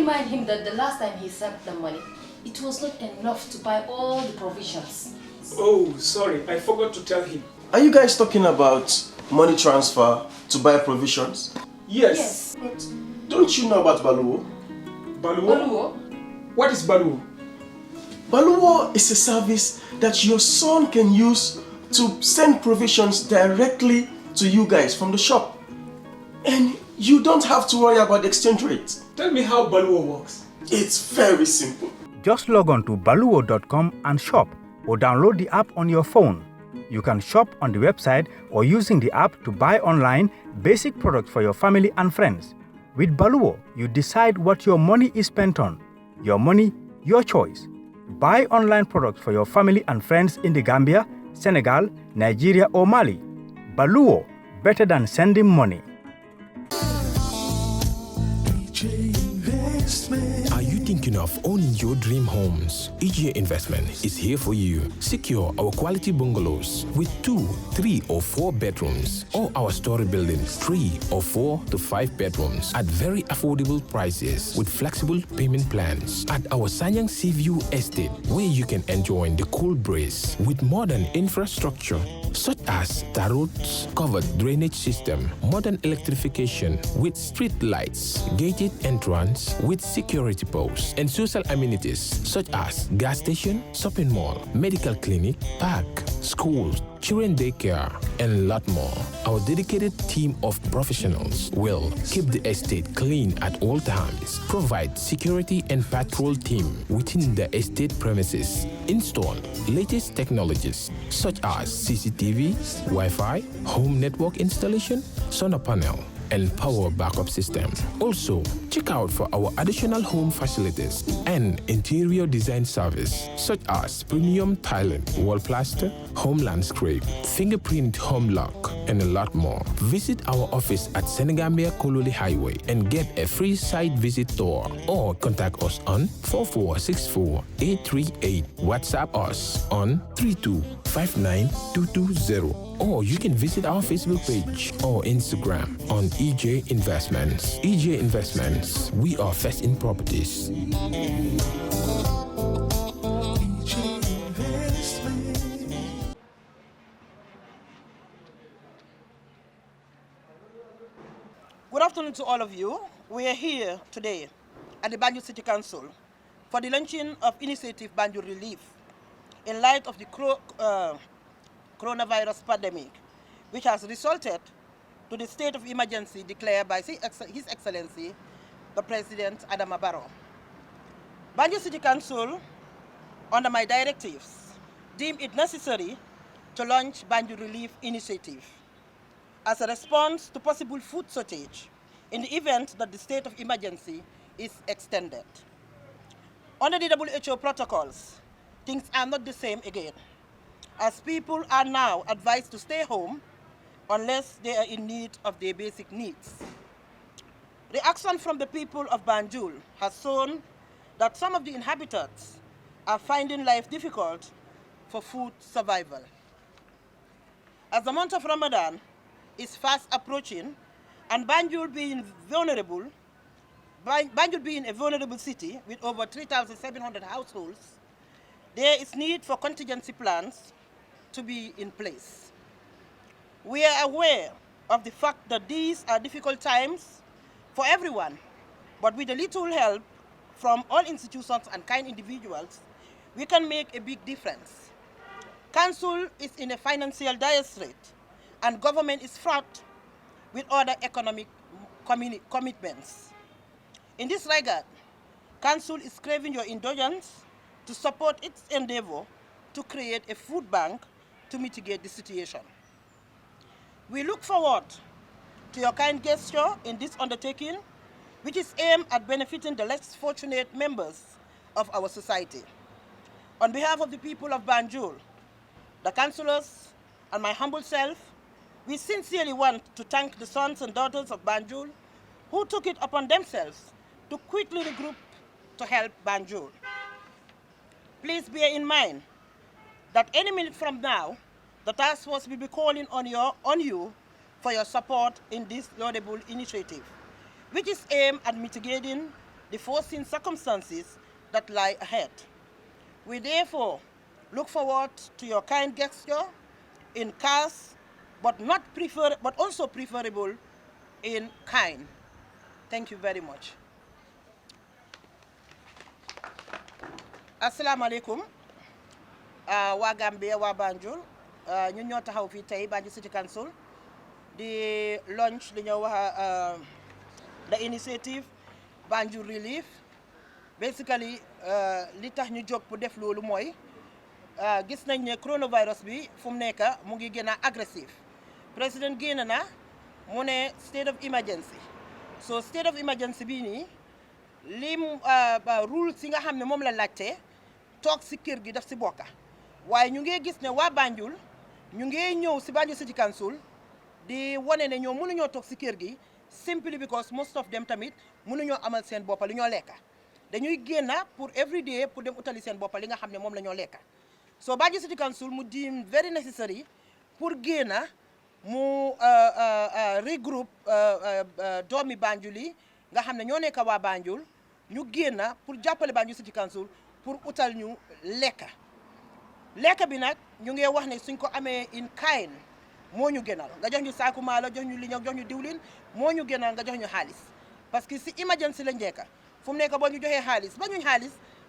remind him that the last time he sent the money, it was not enough to buy all the provisions. Oh, sorry, I forgot to tell him. Are you guys talking about money transfer to buy provisions? Yes. But don't you know about Baluwo? Baluwo? What is Baluwo? Baluwo is a service that your son can use to send provisions directly to you guys from the shop. And you don't have to worry about the exchange rate. Tell me how Baluwo works. It's very simple. Just log on to baluwo.com and shop, or download the app on your phone. You can shop on the website or using the app to buy online basic products for your family and friends. With Baluwo, you decide what your money is spent on. Your money, your choice. Buy online products for your family and friends in the Gambia, Senegal, Nigeria or Mali. Baluwo, better than sending money. Are you thinking of owning your dream homes? EJ Investment is here for you. Secure our quality bungalows with 2, 3 or 4 bedrooms, or our story buildings 3 or 4 to 5 bedrooms at very affordable prices with flexible payment plans at our Sanyang Seaview Estate, where you can enjoy the cool breeze with modern infrastructure such as tar roads, covered drainage system, modern electrification with street lights, gated entrance with security posts, and social amenities such as gas station, shopping mall, medical clinic, park, schools, children daycare, and a lot more. Our dedicated team of professionals will keep the estate clean at all times, provide security and patrol team within the estate premises, install latest technologies such as CCTV, Wi-Fi, home network installation, solar panel, and power backup system. Also, check out for our additional home facilities and interior design service such as premium tiling, wall plaster, home landscape, fingerprint home lock, and a lot more. Visit our office at Senegambia Kololi Highway and get a free site visit tour, or contact us on 4464838. WhatsApp us on 3259220. Or you can visit our Facebook page or Instagram on EJ Investments. EJ Investments, we are first in properties. Good afternoon to all of you. We are here today at the Banjul City Council for the launching of Initiative Banjul Relief in light of the coronavirus pandemic, which has resulted to the state of emergency declared by His Excellency, the President Adama Barrow. Banjul City Council, under my directives, deemed it necessary to launch Banjul Relief Initiative as a response to possible food shortage in the event that the state of emergency is extended. Under the WHO protocols, things are not the same again, as people are now advised to stay home unless they are in need of their basic needs. The action from the people of Banjul has shown that some of the inhabitants are finding life difficult for food survival. As the month of Ramadan is fast approaching, and Banjul being a vulnerable city with over 3,700 households, there is need for contingency plans to be in place. We are aware of the fact that these are difficult times for everyone, but with a little help from all institutions and kind individuals, we can make a big difference. Council is in a financial dire strait, and government is fraught with other economic commitments. In this regard, Council is craving your indulgence to support its endeavor to create a food bank to mitigate the situation. We look forward to your kind gesture in this undertaking, which is aimed at benefiting the less fortunate members of our society. On behalf of the people of Banjul, the councillors, and my humble self, we sincerely want to thank the sons and daughters of Banjul who took it upon themselves to quickly regroup to help Banjul. Please bear in mind that any minute from now, the task force will be calling on you for your support in this laudable initiative, which is aimed at mitigating the foreseen circumstances that lie ahead. We therefore look forward to your kind gesture in cash, but also preferable in kind. Thank you very much. Assalamu alaikum. Waa Gambia, waa Banjul, ñun ñoo taxaw fii tey Banjul City Council di launch li ñoo wax the initiative Banjul Relief. Basically li tax ñu jóg pour def loolu mooy gis nañ ne coronavirus bi fu mu nekk mu ngi gën a agressif. Président génn na mu ne state of emergency. So state of emergency bii nii lim rules yi nga xam ne moom la laajte toog si kër gi daf si bokka waaye ñu ngi gis ne waa Banjul ñu ngi ñëw si Banjul City Council di wane ne ñoom mënuñoo toog si kër gi simply because most of them tamit mënuñoo amal seen boppa li ñoo lekka dañuy génn pour every day pour dem utali seen boppa li nga xam ne moom la ñoo lekka so Banjul City Council mu deem very necessary pour génn mu regroupe doomi Banjul yi nga xam ne ñoo nekk waa Banjul ñu génn pour jàppale Banjul City Council pour utal ñu lekka bi nag ñu ngi wax ne suñ ko amee in kind moo ñu gënal nga jox ñu saaku maalo jox ñu liñoŋ jox ñu diwlin moo ñu gënal nga jox ñu xaalis parce que si emergency la njëkka fu mu nekk boo ñu joxee xaalis ba ñuñ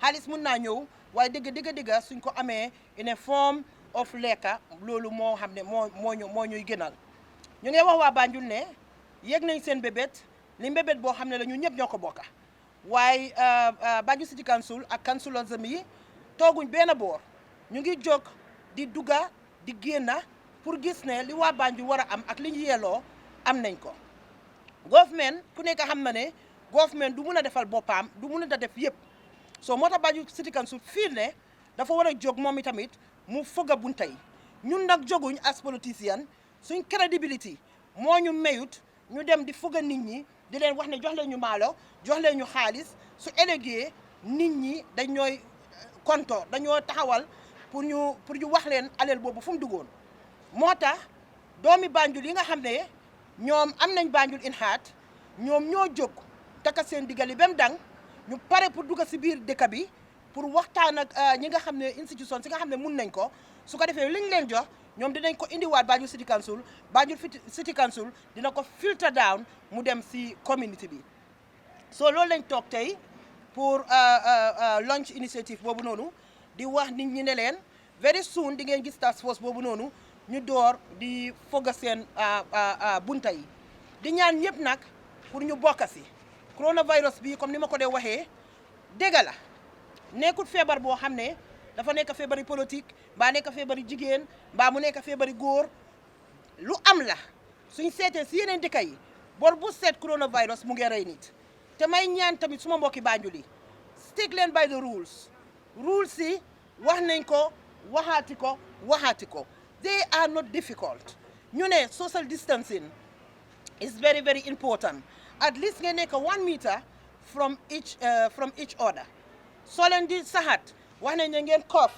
xaalis mun naa ñëw waaye dëgg suñ ko amee in a form of lekka loolu moo xam ne moo ñuy gënal ñu ngi wax waa Banjul ne yëg nañ seen bébét li mbébét boo xam ne la ñu ñëpp ñoo ko bokka waaye Banjul City Council ak councilors yi tooguñ benn boor ñu ngi jóg di dugga di génna pour gis ne li waa Banjul war a am ak li ñu yelloo am nañ ko government ku nekk xam na ne government du mun a defal boppam du mun a def yëpp so moo tax Banjul City Council fii ne dafa war a jóg moom itamit mu fëgg a bunta yi ñun nag jóguñ as politicien suñ credibility moo ñu mayut ñu dem di fëgg a nit ñi di leen wax ne jox leen ñu maalo jox leen ñu xaalis su ëllëgee nit ñi dañ ñooy konto dañoo taxawal pour ñu wax leen alal boobu fu mu duggoon moo tax doomi Banjul yi nga xam ne ñoom am nañ Banjul in heart ñoom ñoo jóg takka seen digali ba mu dang ñu pare pour dugg si biir dëkk bi pour waxtaan ak ñi nga xam ne institution si nga xam ne mun nañ ko su ko defee liñ leen jox ñoom dinañ ko indiwaat Banjul City Council Banjul City Council dina ko filter down mu dem si community bi so loolu lañ toog tey pour launch initiative boobu noonu di wax nit ñi ne leen very soon di ngeen gis task force boobu noonu ñu door di foga seen bunta yi di ñaan ñëpp nag pour ñu bokk si coronavirus bi comme ni ma ko dee waxee dégg la nekkul feebar boo xam ne dafa nekk feebari politique mbaa nekk feebari jigéen mbaa mu nekk feebari góor lu am la suñ seetee si yeneen dëkk yi bor bu seet coronavirus mu ngi rey nit te may ñaan tamit suma mbokki Banjul yi stick leen by the rules si wax nañ ko waxaati ko they are not difficult ñu ne social distancing is very very important at least ngeen nekk 1 meter from each other soo leen di saxaat wax nañ ne ngeen cough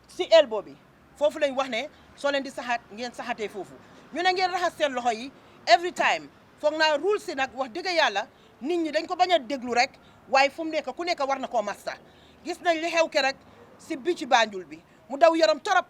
si elbow bi foofu lañ wax ne soo leen di saxaat ngeen saxatee foofu ñu ne ngeen raxas seen loxo yi every time foog naa rule si nag wax dëgg yàlla nit ñi dañ ko bañ a déglu rek waaye fu mu nekk ku nekk war na koo masta gis nañ li xew ke rek si bici Banjul bi mu daw yaram torop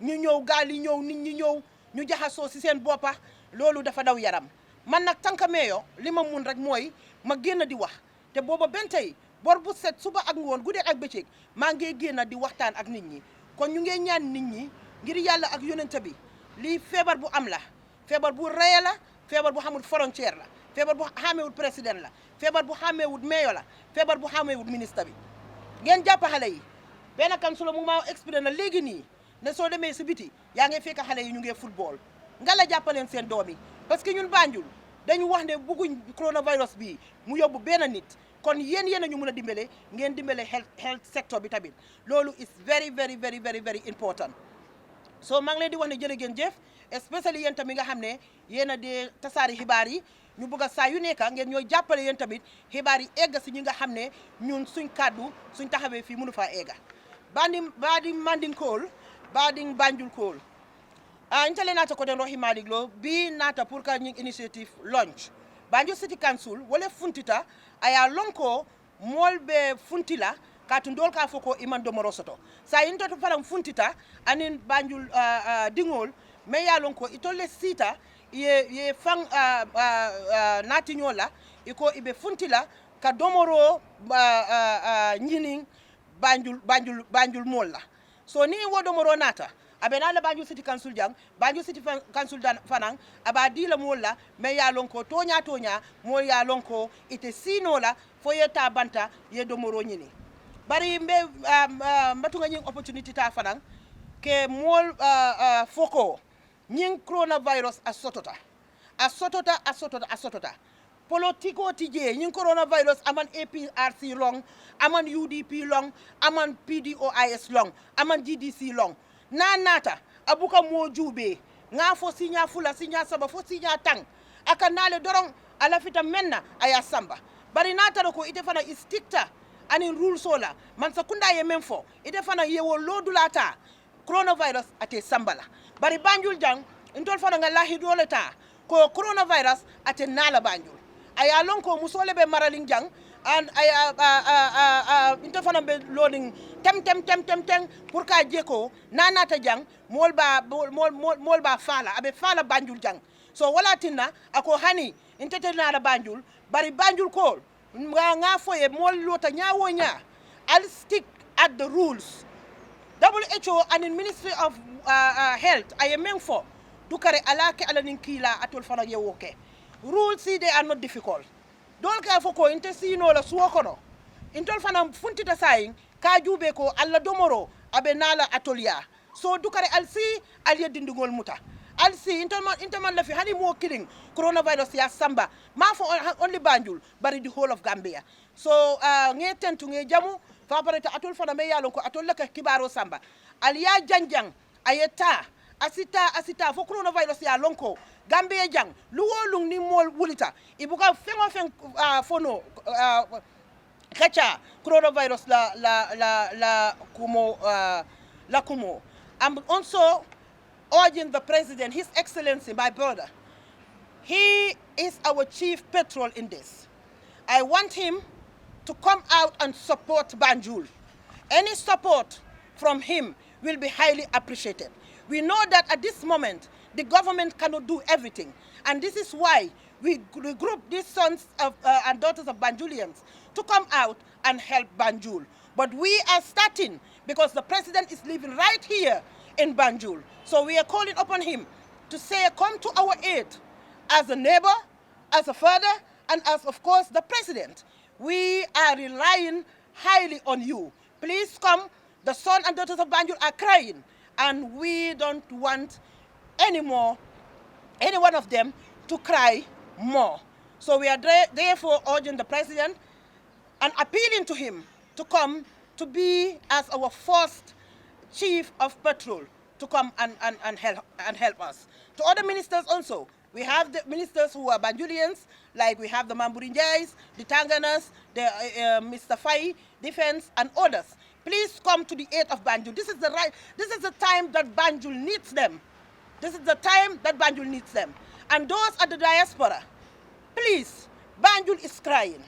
ñu ñëw gaal yi ñëw nit ñi ñëw ñu jaxasoo si seen boppa loolu dafa daw yaram man nag tànka meeyo li ma mun rek mooy ma génn di wax te booba benn tey bor bu set suba ak ngoon guddee ak bëccëg maa ngi génn di waxtaan ak nit ñi kon ñu ngi ñaan nit ñi ngir yàlla ak yonent bi lii feebar bu am la feebar bu reye la feebar bu xamul frontière la feebar bu xàmmeewut président la feebar bu xàmmeewut meeyo la feebar bu xàmmeewut ministre bi ngeen jàpp xale yi benn councilor mu ma expliqué na léegi nii ne soo demee si biti yaa ngi fekk xale yi ñu ngi football nga la jàppaleen seen doom yi parce que ñun Banjul dañu wax ne bugguñ coronavirus bi mu yóbbu benn nit kon yéen a ñu mun a dimbale ngeen dimbale health sector bi tamit loolu is very very very very very important so maa ngi leen di wax ne jërë ngeen jëf especially yéen tamit nga xam ne yéen a dee tasaari xibaar yi ñu bëgg a saa yu nekk ngeen ñooy jàppale yéen tamit xibaar yi egga si ñi nga xam ne ñun suñ kàddu suñ taxawee fii mënu faa egga baadi mandinkool baadi Banjul kool ntale naata ko den rohi Malick Lo bi naata pour ka ñing initiative launch Banjul City Council wala funtita aya lonko mol be funtila katundol ka foko iman domoro soto sa into to faram funtita anin banjul dingol me yalon ko itolle sita ye fang nati nyola iko ibe funtila ka domoro nyinin banjul molla so ni wo domoro nata abena la Banjul City Council jang Banjul City Council dan fanang abadi la molla me ya lonko tonya mo ya lonko ite sinola fo yeta banta ye domoro nyini bari mbe matunga nying opportunity ta fanang ke mol foko nying coronavirus asotota politiko tije nying coronavirus aman APRC long aman UDP long aman PDOIS long aman GDC long nata abuka mojube nga fo sinya fula sinya saba fo sinya tang aka nale dorong ala fita menna aya samba bari nata ko ite fana istikta ani rule sola man sakunda ye memfo ite fana yewo lodulata coronavirus ate sambala bari Banjul jang intol fana nga lahi doleta ko coronavirus ate nala Banjul aya lonko musole be maraling jang and into fana be loading tem pour ka jeko nanata jang mol ba fala abe fala Banjul jang so wala tinna ako hani intete na Banjul bari Banjul ko nga foye mol lota nyawo nya I'll stick at the rules WHO and in Ministry of Health I am for dukare alake ala ninkila atol fana yewoke rules see they are not difficult dol ka foko intesino la suokono intol fana funtita sayin ka jube ko alla domoro abe nala atolia so dukare alsi aliya dindigol muta alsi interman la fi hani mo killing coronavirus ya samba ma for only Banjul bari the whole of Gambia so nge tentu nge jamu fa pareta atol fana me yalon ko atol la ka kibaro samba aliya janjang ayeta asita fo coronavirus ya lonko Gambia jang luwolung ni mol wulita ibuka feng fono kacha coronavirus la kumo I'm also urging the president, His Excellency, my brother. He is our chief patrol in this. I want him to come out and support Banjul. Any support from him will be highly appreciated. We know that at this moment, the government cannot do everything. And this is why we group these sons of, and daughters of Banjulians to come out and help Banjul. But we are starting because the president is living right here in Banjul. So we are calling upon him to say, come to our aid as a neighbor, as a father, and as, of course, the president. We are relying highly on you. Please come. The sons and daughters of Banjul are crying, and we don't want any one of them to cry more. So we are therefore urging the president and appealing to him to come to be as our first chief of patrol to come and help us. To other ministers also, we have the ministers who are Banjulians, like we have the Mamburinjais, the Tanganas, the Mr. Fai, Defense, and others. Please come to the aid of Banjul. This is the time that Banjul needs them. This is the time that Banjul needs them. And those at the diaspora, please, Banjul is crying.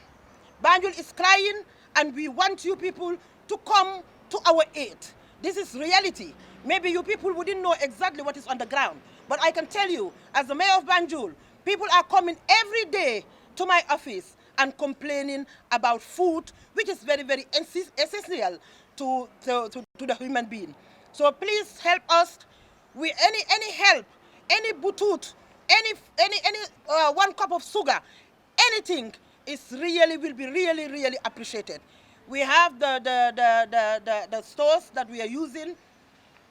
Banjul is crying, and we want you people to come to our aid. This is reality. Maybe you people wouldn't know exactly what is on the ground, but I can tell you, as the mayor of Banjul, people are coming every day to my office and complaining about food, which is very, very essential to the human being. So please help us with any help, any butut, any 1 cup of sugar, anything will be really appreciated. We have the stores that we are using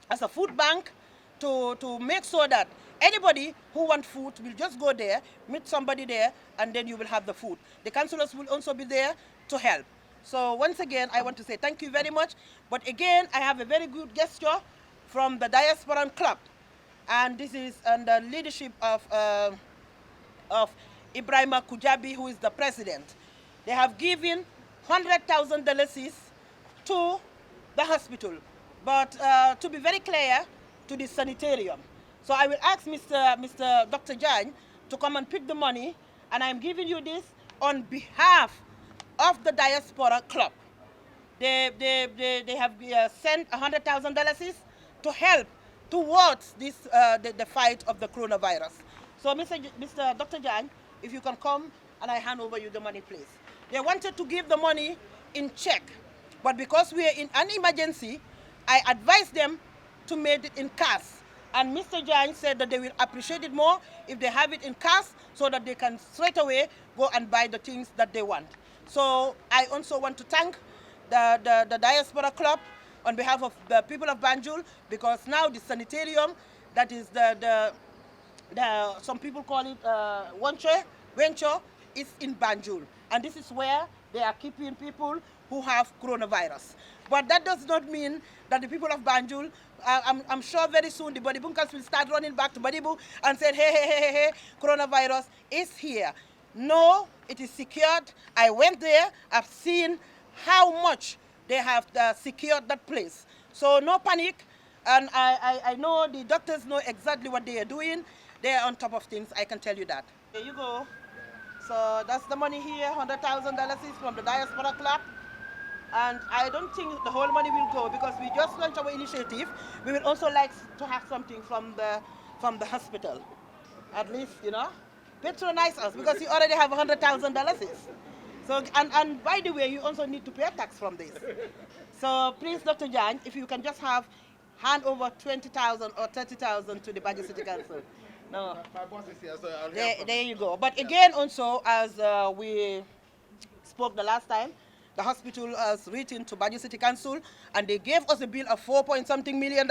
as a food bank to make sure that anybody who wants food will just go there, meet somebody there, and then you will have the food. The councillors will also be there to help. So once again, I want to say thank you very much. But again, I have a very good gesture from the Diasporan Club. And this is under leadership of Ibrahima Kujabi, who is the president. They have given $100,000 to the hospital, but to be very clear, to the sanitarium. So I will ask Mr. Dr. Jan to come and pick the money, and I'm giving you this on behalf of the Diaspora Club. They have sent $100,000 to help towards this the fight of the coronavirus. So, Mr. Dr. Jan, if you can come and I hand over you the money, please. They wanted to give the money in check, but because we are in an emergency, I advised them to make it in cash. And Mr. Jan said that they will appreciate it more if they have it in cash so that they can straight away go and buy the things that they want. So I also want to thank the Diaspora Club on behalf of the people of Banjul, because now the sanitarium, that is some people call it venture, is in Banjul. And this is where they are keeping people who have coronavirus. But that does not mean that the people of Banjul, I'm sure very soon the Badibunkals will start running back to Badibu and say, hey, coronavirus is here. No, it is secured. I went there, I've seen how much they have secured that place. So no panic, and I know the doctors know exactly what they are doing. They are on top of things, I can tell you that. There you go. So that's the money here, $100,000 from the Diaspora Club. And I don't think the whole money will go because we just launched our initiative. We would also like to have something from the hospital. At least, patronize us because you already have $100,000. So, and by the way, you also need to pay tax from this. So please, Dr. Jan, if you can just hand over 20,000 or 30,000 to the Banjul City Council. No. My boss is here, so I'll there you go. But again, also, as we spoke the last time, the hospital has written to Banjul City Council and they gave us a bill of $4.something million.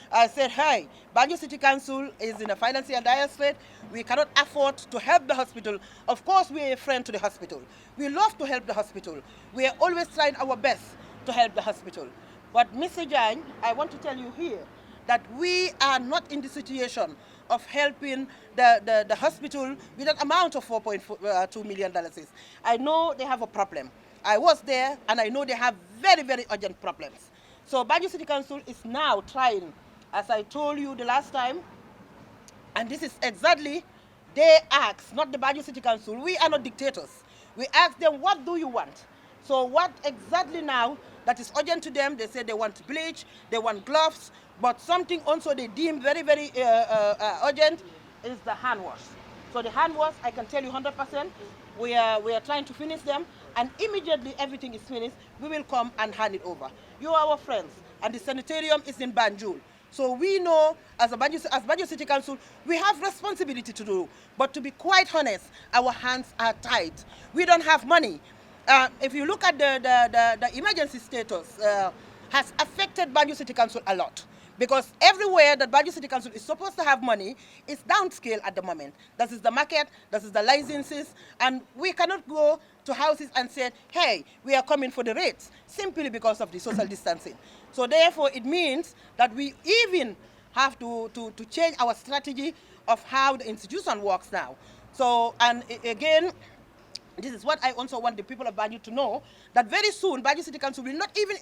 I said, hey, Banjul City Council is in a financial dire strait. We cannot afford to help the hospital. Of course, we are a friend to the hospital. We love to help the hospital. We are always trying our best to help the hospital. But Mr. Jan, I want to tell you here that we are not in the situation of helping the hospital with an amount of $4.2 million. I know they have a problem. I was there and I know they have very, very urgent problems. So Banjul City Council is now trying, as I told you the last time, and this is exactly, they ask, not the Banjul City Council, we are not dictators. We ask them, what do you want? So what exactly now that is urgent to them? They say they want bleach, they want gloves, but something also they deem very, very urgent is the hand wash. So the hand wash, I can tell you 100%, we are trying to finish them, and immediately everything is finished, we will come and hand it over. You are our friends, and the sanitarium is in Banjul. So we know, as Banjul City Council, we have responsibility to do, but to be quite honest, our hands are tied. We don't have money. If you look at the emergency status, has affected Banjul City Council a lot. Because everywhere that Banjul City Council is supposed to have money is downscale at the moment. That is the market, that is the licenses, and we cannot go to houses and say, hey, we are coming for the rates, simply because of the social distancing. So therefore, it means that we even have to change our strategy of how the institution works now. So, and again, this is what I also want the people of Banjul to know, that very soon Banjul City Council will not even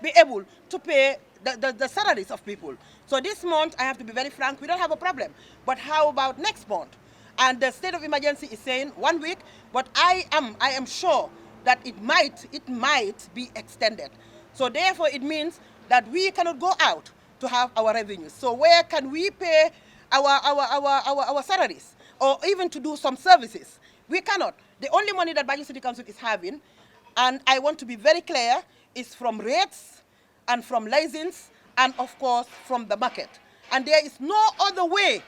be able to pay the salaries of people. So this month, I have to be very frank, we don't have a problem. But how about next month? And the state of emergency is saying 1 week, but I am sure that it might be extended. So therefore, it means that we cannot go out to have our revenues. So where can we pay our salaries, or even to do some services? We cannot. The only money that Banjul City Council is having, and I want to be very clear, is from rates and from license and of course from the market. And there is no other way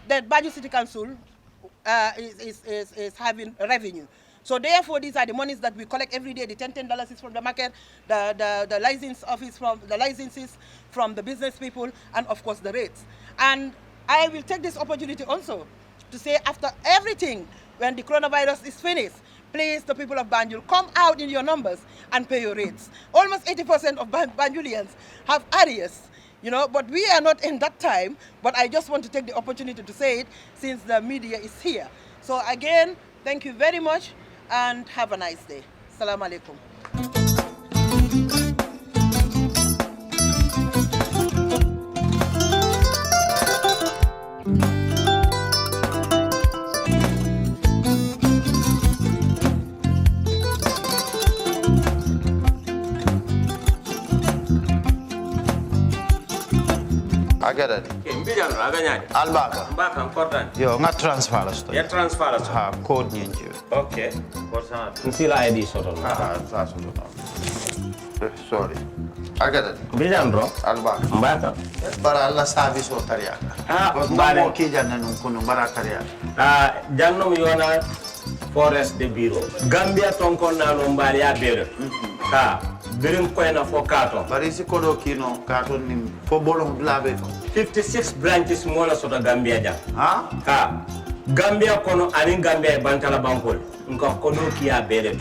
that Banjul City Council is having revenue. So therefore, these are the monies that we collect every day. The $10 is from the market, the license office from the licenses from the business people, and of course the rates. And I will take this opportunity also to say, after everything, when the coronavirus is finished, please, the people of Banjul, come out in your numbers and pay your rates. Almost 80% of Banjulians have arrears, but we are not in that time. But I just want to take the opportunity to say it since the media is here. So again, thank you very much and have a nice day. Assalamu alaikum. Agada. Mbijano aganyani. Albaka. Mbaka important. Yo, nga transfer la sto. Ya transfer la sto. Ha, code nyingi. Okay. Korsa. Nsila ID soto. Sa soto. Sorry. Agada. Mbijano bro. Albaka. Mbaka. Bara alla service o tariaka. Mbare. Mo ki janna nun kunu bara tariaka. Jannom yona forest de bureau. Gambia tonkon na no mbali ya bere. Birim koyna fo katon. Bari si kodo kino katon nim fo bolong blabe ko. 56 branches mola soto Gambia jam. Ha? Gambia kono ani Gambia bantala bankol. Nka kodo kiya bere.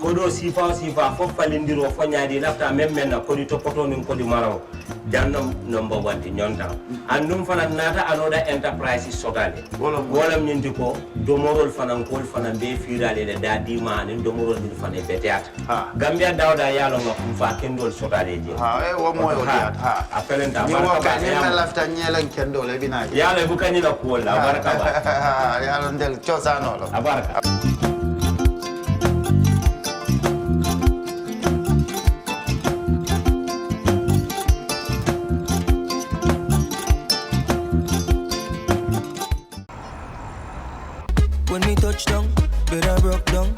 Kodo sifa fo falindiro fo nyaadi lafta memmen na kodi to poto nin kodi maraw. Jannom number 1 ti nyonta. Andum fana nata anoda enterprise sotale. Wolam nyindi ko domorol fana kol fana be firale le dadi ma nin domorol ni fana beteata. Gambia dawda yalo ngam fa kendol sotale je. Wo moyo diat. Apelenta baraka. Ni ma lafta nyelen kendol e bina. Yalo bu kanyi la ko la baraka ba. Yalo ndel chosano lo. Baraka. When me touch down, better broke down.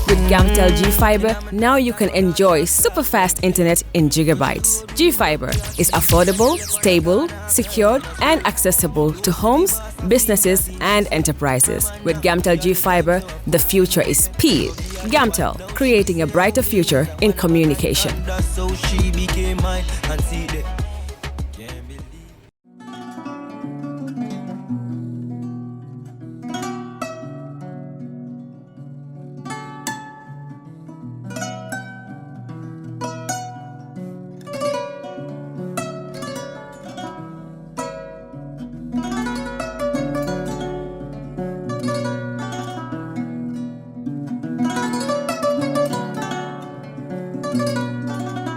With Gamtel G-Fiber, now you can enjoy super fast internet in gigabytes. G-Fiber is affordable, stable, secured, and accessible to homes, businesses, and enterprises. With Gamtel G-Fiber, the future is speed. Gamtel, creating a brighter future in communication. That's how she became mine and see that.